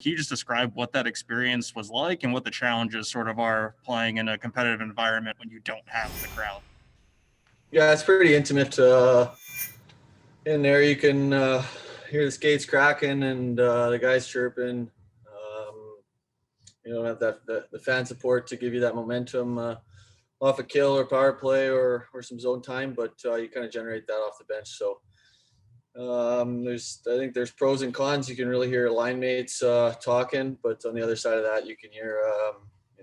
Can you just describe what that experience was like and what the challenges sort of are playing in a competitive environment when you don't have the crowd? Yeah, it's pretty intimate. In there, you can hear the skates cracking and the guys chirping. Have the fan support to give you that momentum off a kill or power play or some zone time, but you kind of generate that off the bench. So I think there's pros and cons. You can really hear line mates talking, but on the other side of that, you can hear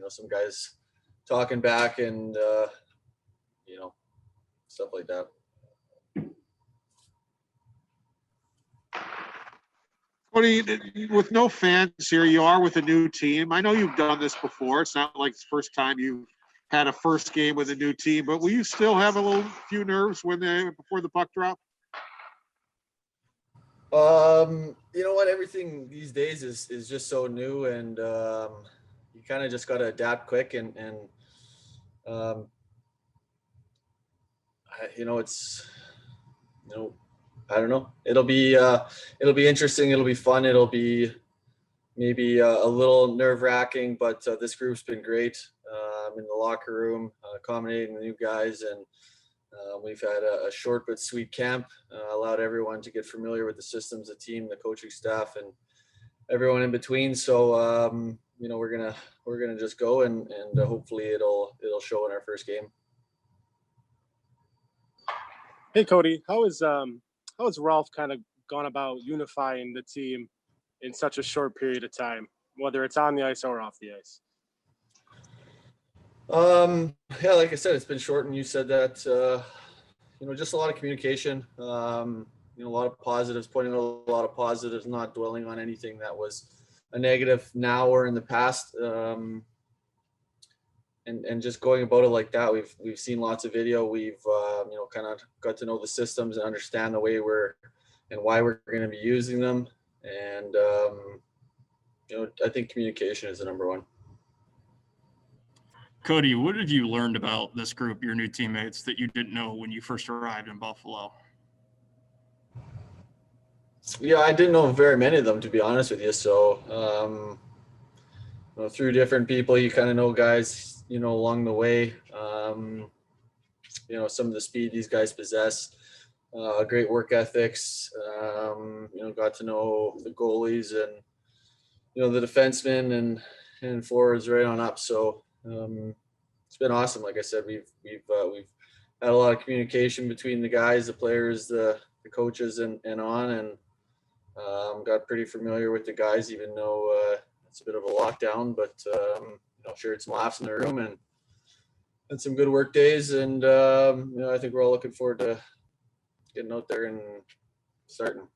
some guys talking back and stuff like that. Cody, with no fans here, you are with a new team. I know you've done this before. It's not like the first time you've had a first game with a new team, but will you still have a few nerves before the puck drop? You know what? Everything these days is just so new, and you kind of just got to adapt quick. And it's I don't know. It'll be interesting. It'll be fun. It'll be maybe a little nerve wracking, but this group's been great in the locker room, accommodating the new guys, and we've had a short but sweet camp. Allowed everyone to get familiar with the systems, the team, the coaching staff, and everyone in between. So we're gonna just go and hopefully it'll show in our first game. Hey Cody, how has Ralph kind of gone about unifying the team in such a short period of time, whether it's on the ice or off the ice? Yeah, like I said, it's been short, and you said that. Just a lot of communication. A lot of positives, pointing out a lot of positives, not dwelling on anything that was a negative now or in the past. And just going about it like that. We've seen lots of video. We've kind of got to know the systems and understand the way and why we're going to be using them. And I think communication is the number one. Cody, what have you learned about this group, your new teammates, that you didn't know when you first arrived in Buffalo? Yeah, I didn't know very many of them, to be honest with you. So through different people, you kind of know guys along the way. Some of the speed these guys possess, great work ethics. Got to know the goalies and the defensemen and forwards right on up. So it's been awesome. Like I said, we've had a lot of communication between the guys, the players, the coaches, and got pretty familiar with the guys, even though it's a bit of a lockdown, but shared some laughs in the room and some good work days. And I think we're all looking forward to getting out there and starting.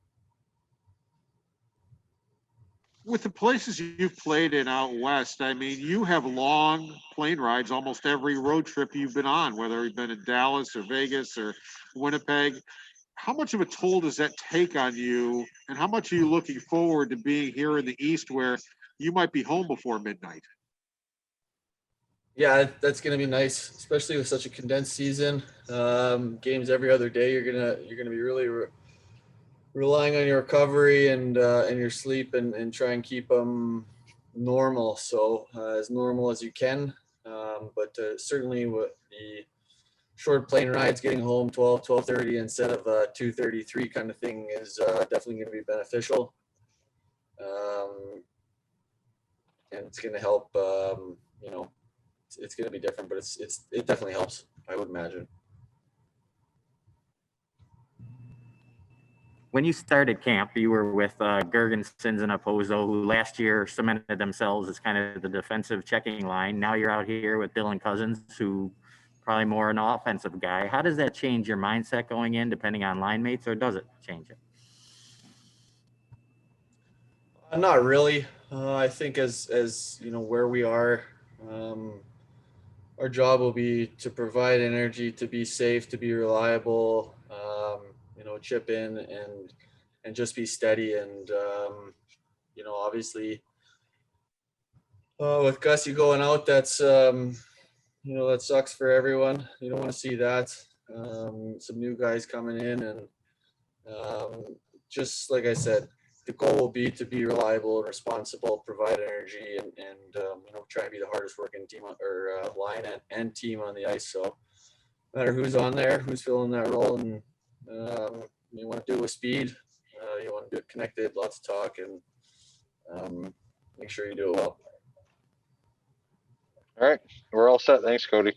With the places you've played in out west, I mean, you have long plane rides almost every road trip you've been on, whether you've been in Dallas or Vegas or Winnipeg. How much of a toll does that take on you, and how much are you looking forward to being here in the East where you might be home before midnight? Yeah, that's going to be nice, especially with such a condensed season. Games every other day. You're gonna be really relying on your recovery and your sleep and try and keep them normal. So as normal as you can. But certainly with the short plane rides, getting home 12:30 instead of 2:33 kind of thing is definitely going to be beneficial. And it's going to help. It's going to be different, but it definitely helps, I would imagine. When you started camp, you were with Gergensons and Opozo, who last year cemented themselves as kind of the defensive checking line. Now you're out here with Dylan Cousins, who probably more an offensive guy. How does that change your mindset going in, depending on line mates, or does it change it? Not really. I think as where we are, our job will be to provide energy, to be safe, to be reliable, chip in and just be steady. And, obviously with Gussie going out, that's, that sucks for everyone. You don't want to see that. Some new guys coming in and just like I said, the goal will be to be reliable and responsible, provide energy, and try and be the hardest working team or line and team on the ice. So no matter who's on there, who's filling that role, and you want to do it with speed, you want to do it connected, lots of talk, and make sure you do it well. All right, we're all set. Thanks, Cody.